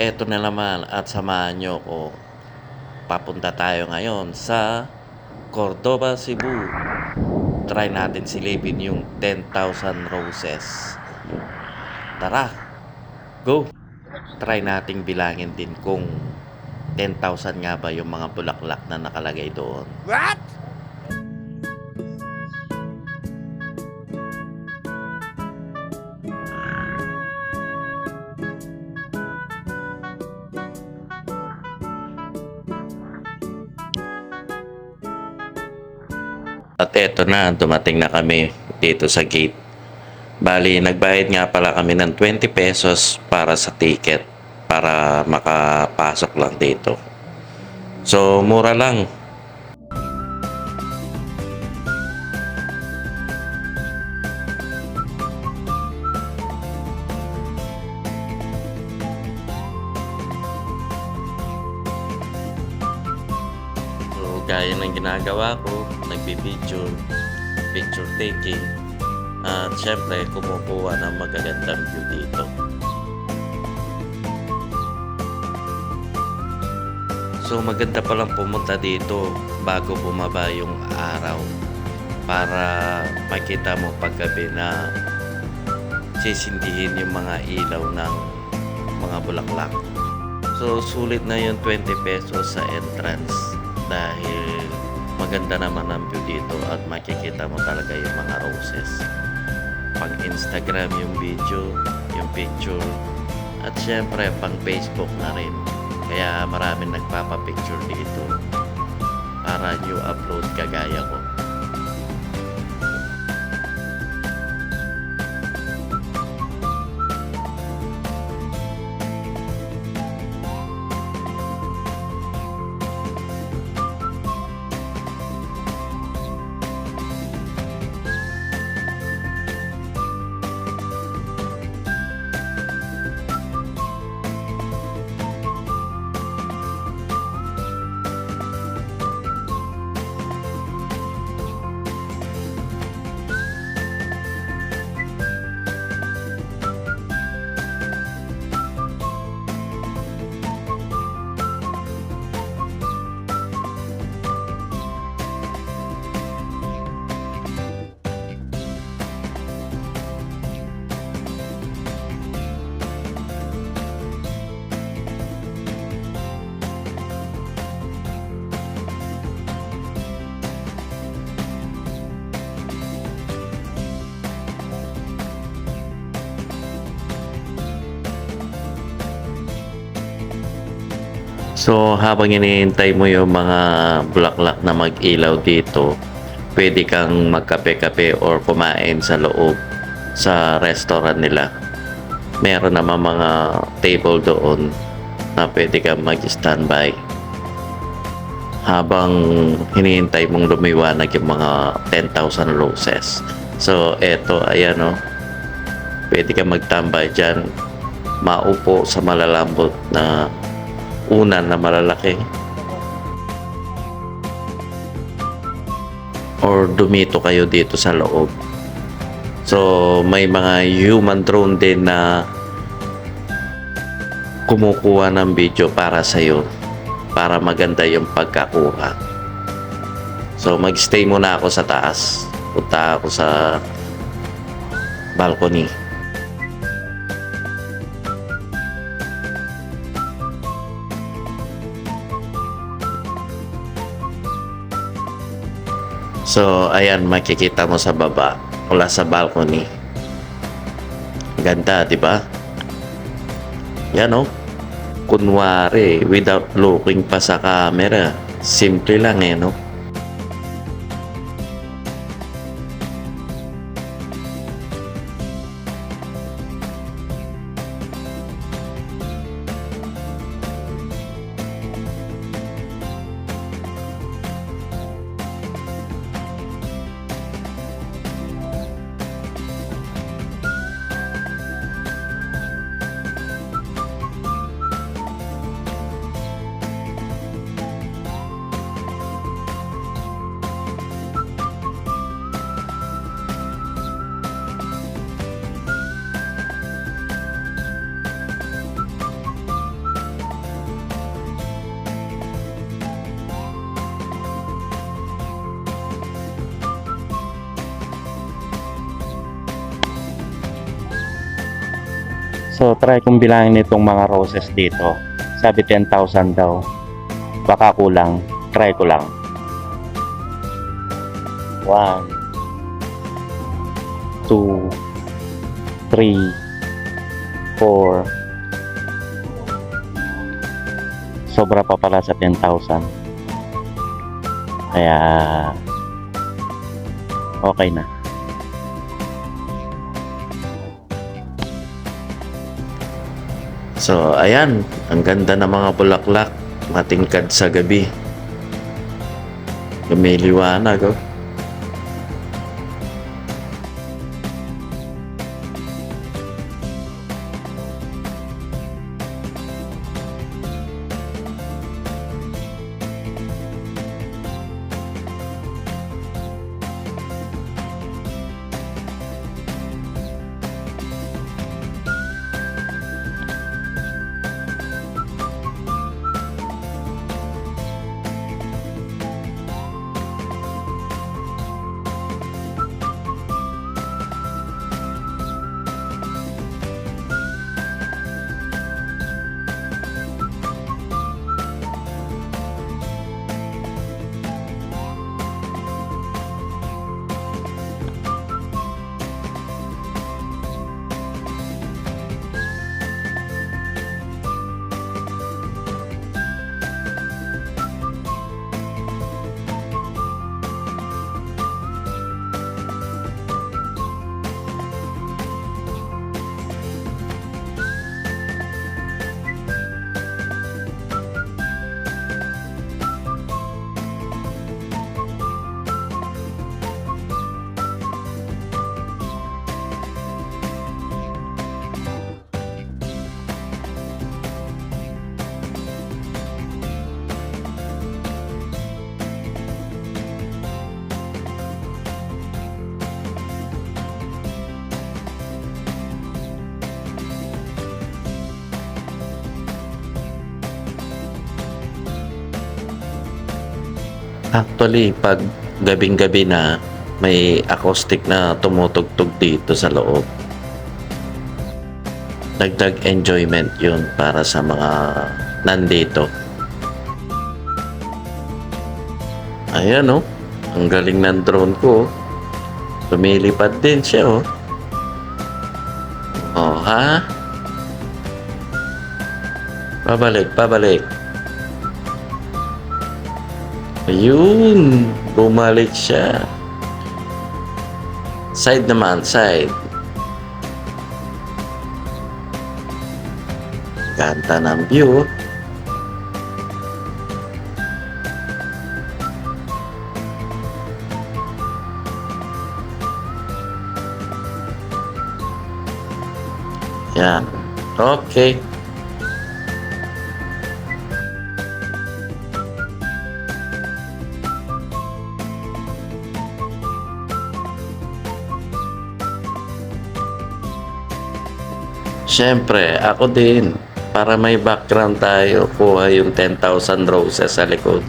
Eto na naman at samahan niyo ko. Papunta tayo ngayon sa Cordoba, Cebu. Try natin silipin yung 10,000 roses. Tara, go! Try nating bilangin din kung 10,000 nga ba yung mga bulaklak na nakalagay doon. What? At eto na, dumating na kami dito sa gate. Bali, nagbayad nga pala kami ng 20 pesos para sa ticket para makapasok lang dito. So, mura lang. So, gaya ng ginagawa ko, nagbibideo, picture taking, at syempre kumukuha ng magagandang view dito. So maganda palang pumunta dito bago bumaba yung araw para makita mo paggabi na sisindihin yung mga ilaw ng mga bulaklak. So sulit na yung 20 pesos sa entrance dahil maganda naman ang view dito at makikita mo talaga yung mga roses. Pang Instagram yung video, yung picture, at syempre pang Facebook na rin. Kaya maraming nagpapapicture dito para new upload kagaya ko. So habang hinihintay mo yung mga bulaklak na mag-ilaw dito, pwede kang magkape-kape or kumain sa loob sa restaurant nila. Meron naman mga table doon na pwede kang mag-standby habang hinihintay mong lumiwanag yung mga 10,000 roses. So eto, ayan o, pwede kang magtambay dyan, maupo sa malalambot na unan na malalaki or dumito kayo dito sa loob. So may mga human drone din na kumukuha ng video para sa'yo para maganda yung pagkakuha. So magstay muna ako sa taas, punta ako sa balcony. So, ayan, makikita mo sa baba, mula sa balcony. Ganda, di ba? Yan, oh. Kunwari, without looking pa sa camera. Simple lang, eh, no? So, try kong bilangin itong mga roses dito. Sabi 10,000 daw. Baka kulang. Try ko lang. 1, 2, 3, 4. Sobra pa pala sa 10,000. Kaya, okay na. So, ayan. Ang ganda ng mga bulaklak. Matingkad sa gabi. Lumiliwanag, oh. Actually, pag gabing-gabi na, may acoustic na tumutugtog dito sa loob. Dagdag enjoyment yun para sa mga nandito. Ayan, oh. Ang galing ng drone ko, oh. Lumilipad din siya, oh. Oh, ha? Pabalik, pabalik. Ayun, bumalik siya. Side naman, side. Ganda ng view. Yan. Okay. Siyempre, ako din. Para may background tayo, kuha yung 10,000 roses sa likod.